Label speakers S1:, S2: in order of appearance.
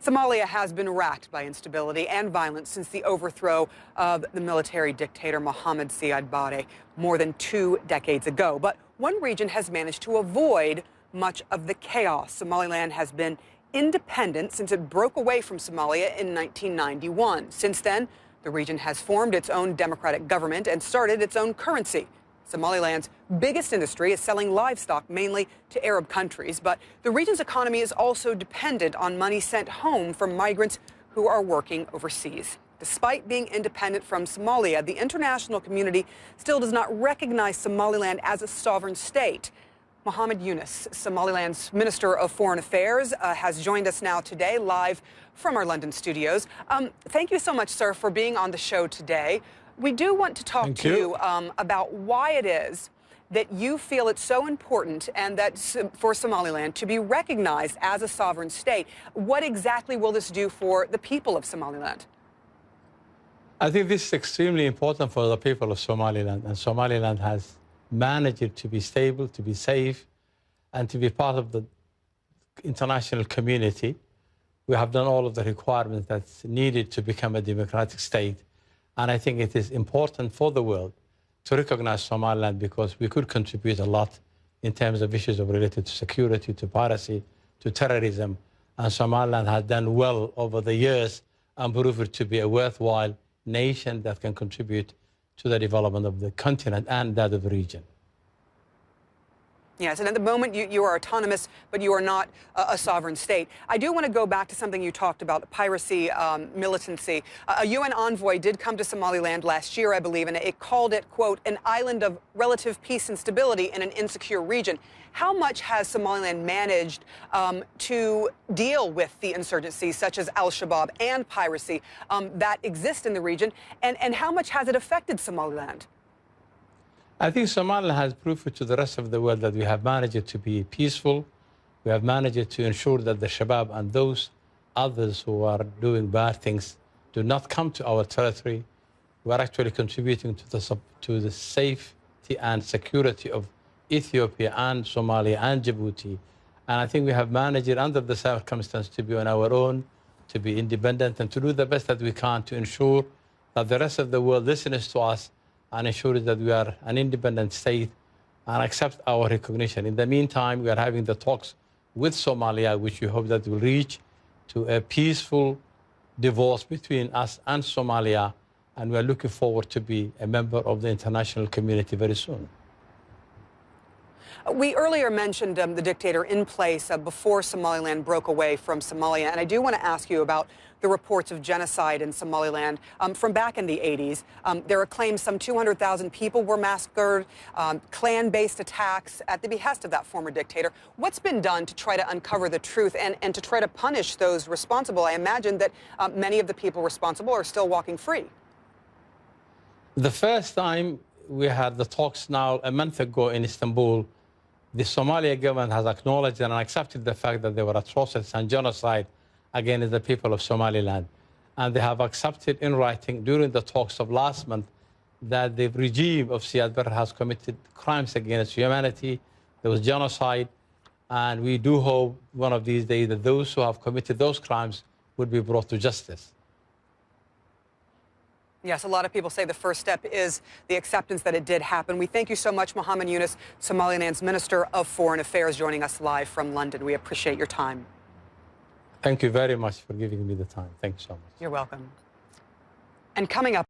S1: Somalia has been racked by instability and violence since the overthrow of the military dictator Mohammed Siad Barre more than 2 decades ago. But one region has managed to avoid much of the chaos. Somaliland has been independent since it broke away from Somalia in 1991. Since then, the region has formed its own democratic government and started its own currency. Somaliland's biggest industry is selling livestock mainly to Arab countries, but the region's economy is also dependent on money sent home from migrants who are working overseas. Despite being independent from Somalia, the international community still does not recognize Somaliland as a sovereign state. Mohammed Yonis, Somaliland's Minister of Foreign Affairs, has joined us now today, live from our London studios. Thank you so much, sir, for being on the show today. We do want to talk to you about why it is that you feel it's so important and that for Somaliland to be recognized as a sovereign state. What exactly will this do for the people of Somaliland?
S2: I think this is extremely important for the people of Somaliland, and Somaliland has managed to be stable, to be safe, and to be part of the international community. We have done all of the requirements that's needed to become a democratic state. And I think it is important for the world to recognize Somaliland because we could contribute a lot in terms of issues related to security, to piracy, to terrorism. And Somaliland has done well over the years and proved to be a worthwhile nation that can contribute to the development of the continent and that of the region.
S1: Yes, and at the moment you are autonomous, but you are not a sovereign state. I do want to go back to something you talked about, piracy, militancy. A UN envoy did come to Somaliland last year, I believe, and it called it, quote, an island of relative peace and stability in an insecure region. How much has Somaliland managed to deal with the insurgencies such as al-Shabaab and piracy that exist in the region, and how much has it affected Somaliland?
S2: I think Somaliland has proved to the rest of the world that we have managed to be peaceful. We have managed to ensure that the Shabaab and those others who are doing bad things do not come to our territory. We are actually contributing to the safety and security of Ethiopia and Somalia and Djibouti. And I think we have managed under the circumstances to be on our own, to be independent, and to do the best that we can to ensure that the rest of the world listens to us and ensures that we are an independent state and accept our recognition. In the meantime, we are having the talks with Somalia, which we hope that will reach to a peaceful divorce between us and Somalia, and we are looking forward to be a member of the international community very soon.
S1: We earlier mentioned the dictator in place before Somaliland broke away from Somalia, and I do want to ask you about the reports of genocide in Somaliland from back in the 80s. There are claims some 200,000 people were massacred, clan-based attacks at the behest of that former dictator. What's been done to try to uncover the truth and to try to punish those responsible? I imagine that many of the people responsible are still walking free.
S2: The first time we had the talks now a month ago in Istanbul, the Somali government has acknowledged and accepted the fact that there were atrocities and genocide against the people of Somaliland. And they have accepted in writing during the talks of last month that the regime of Siad Barre has committed crimes against humanity. There was genocide. And we do hope one of these days that those who have committed those crimes would be brought to justice.
S1: Yes, a lot of people say the first step is the acceptance that it did happen. We thank you so much, Mohammed Yonis, Somaliland's Minister of Foreign Affairs, joining us live from London. We appreciate your time.
S2: Thank you very much for giving me the time. Thank you so much.
S1: You're welcome. And coming up.